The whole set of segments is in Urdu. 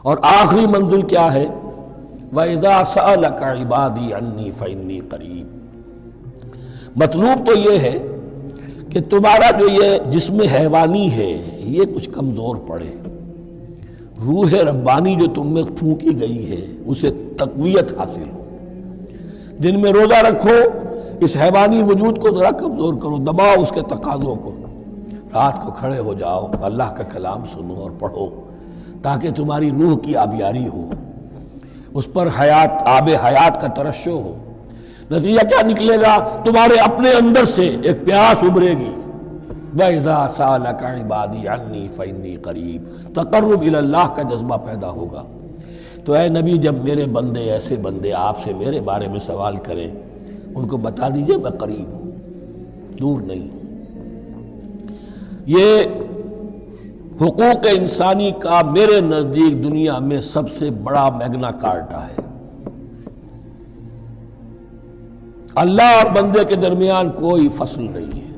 اور آخری منزل کیا ہے؟ وَإِذَا سَأَلَكَ عِبَادِي عَنِّي فَإِنِّي قَرِيبٌ۔ مطلوب تو یہ ہے کہ تمہارا جو یہ جسم حیوانی ہے یہ کچھ کمزور پڑے، روح ربانی جو تم میں پھونکی گئی ہے اسے تقویت حاصل ہو۔ دن میں روزہ رکھو، اس حیوانی وجود کو ذرا کمزور کرو، دباؤ اس کے تقاضوں کو، رات کو کھڑے ہو جاؤ، اللہ کا کلام سنو اور پڑھو تاکہ تمہاری روح کی آبیاری ہو، اس پر حیات، آب حیات کا ترشح ہو۔ نتیجہ کیا نکلے گا؟ تمہارے اپنے اندر سے ایک پیاس ابھرے گی، وَإِذَا سَأَلَكَ عِبَادِي عَنِّي فَإِنِّي قَرِيبٌ، تقرب الی اللہ کا جذبہ پیدا ہوگا۔ تو اے نبی، جب میرے بندے، ایسے بندے آپ سے میرے بارے میں سوال کریں، ان کو بتا دیجئے میں قریب ہوں، دور نہیں ہوں۔ یہ حقوق انسانی کا میرے نزدیک دنیا میں سب سے بڑا میگنا کارٹا ہے۔ اللہ اور بندے کے درمیان کوئی فصل نہیں ہے،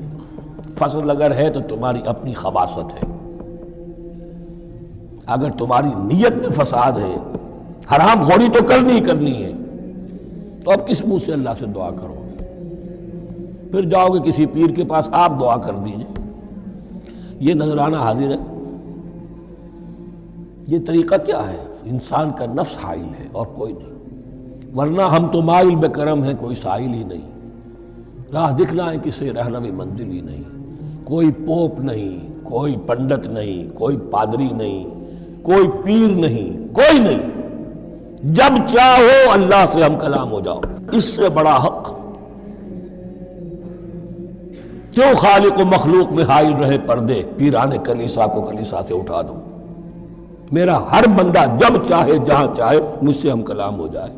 فصل اگر ہے تو تمہاری اپنی خباثت ہے۔ اگر تمہاری نیت میں فساد ہے، حرام خوری تو کرنی ہی کرنی ہے، تو اب کس منہ سے اللہ سے دعا کرو گے؟ پھر جاؤ گے کسی پیر کے پاس، آپ دعا کر دیجئے، یہ نذرانہ حاضر ہے؟ یہ طریقہ کیا ہے؟ انسان کا نفس حائل ہے اور کوئی نہیں، ورنہ ہم تو مائل بے کرم ہیں، کوئی سائل ہی نہیں، راہ دکھنا ہے کسی رہنوی منزل ہی نہیں، کوئی پوپ نہیں، کوئی پنڈت نہیں، کوئی پادری نہیں، کوئی پیر نہیں، کوئی نہیں، جب چاہو اللہ سے ہم کلام ہو جاؤ، اس سے بڑا حق کیوں خالق و مخلوق میں حائل رہے پردے؟ پیران کلیسا کو کلیسا سے اٹھا دو، میرا ہر بندہ جب چاہے جہاں چاہے مجھ سے ہم کلام ہو جائے۔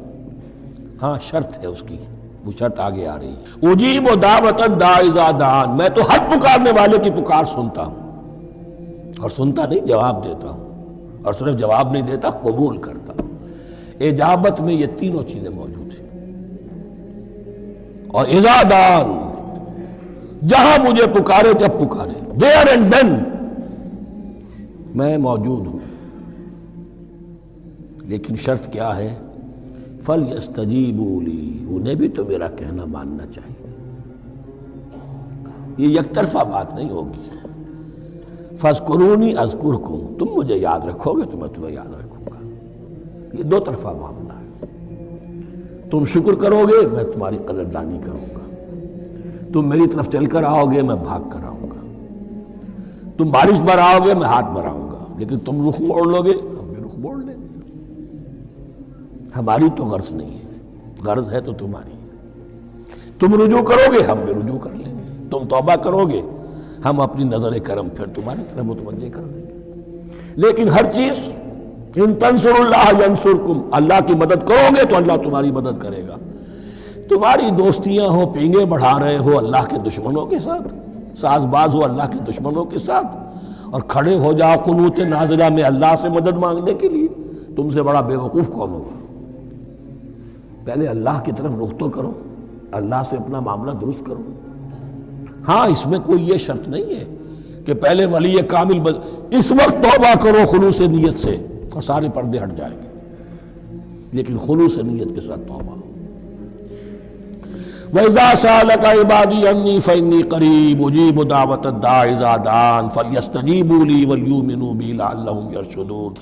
ہاں شرط ہے اس کی، وہ شرط آگے آ رہی ہے، اجیب دعوت الداعی اذا دعان، میں تو ہر پکارنے والے کی پکار سنتا ہوں، اور سنتا نہیں جواب دیتا ہوں، اور صرف جواب نہیں دیتا، قبول کرتا ہوں۔ اجابت میں یہ تینوں چیزیں موجود ہیں۔ اور اذا دعان، جہاں مجھے پکارے جب پکارے، there and then میں موجود ہوں۔ لیکن شرط کیا ہے؟ فَلْيَسْتَجِيبُوا لِي، انہیں بھی تو میرا کہنا ماننا چاہیے، یہ یک طرفہ بات نہیں ہوگی۔ فَاذْكُرُونِي أَذْكُرْكُمْ، تم مجھے یاد رکھو گے تو میں تمہیں یاد رکھوں گا، یہ دو طرفہ معاملہ ہے۔ تم شکر کرو گے میں تمہاری قدردانی کروں گا، تم میری طرف چل کر آؤ گے میں بھاگ کر آؤں گا، تم بارش برآؤ گے میں ہاتھ بڑھاؤں گا، لیکن تم رخ موڑ لو گے ہم بھی رخ موڑ لیں گے۔ ہماری تو غرض نہیں ہے، غرض ہے تو تمہاری، تم رجوع کرو گے ہم بھی رجوع کر لیں گے، تم توبہ کرو گے ہم اپنی نظر کرم پھر تمہاری طرف متوجہ کر دیں گے۔ لیکن ہر چیز ان تنصروا اللہ ینصرکم، اللہ کی مدد کرو گے تو اللہ تمہاری مدد کرے گا۔ تمہاری دوستیاں ہو، پینگے بڑھا رہے ہو اللہ کے دشمنوں کے ساتھ، ساز باز ہو اللہ کے دشمنوں کے ساتھ، اور کھڑے ہو جاؤ قنوت نازلہ میں اللہ سے مدد مانگنے کے لیے، تم سے بڑا بے وقوف کون ہوگا؟ پہلے اللہ کی طرف رخ تو کرو، اللہ سے اپنا معاملہ درست کرو۔ ہاں اس میں کوئی یہ شرط نہیں ہے کہ پہلے ولی کامل اس وقت توبہ کرو خلوص نیت سے اور سارے پردے ہٹ جائیں گے، لیکن خلوص نیت کے ساتھ توبہ۔ وَإِذَا سَأَلَكَ عِبَادِي عَنِّي فَإِنِّي قَرِيبٌ أُجِيبُ دَعْوَةَ الدَّاعِ إِذَا دَعَانِ فَلْيَسْتَجِيبُوا لِي وَلْيُؤْمِنُوا بِي لَعَلَّهُمْ يَرْشُدُونَ۔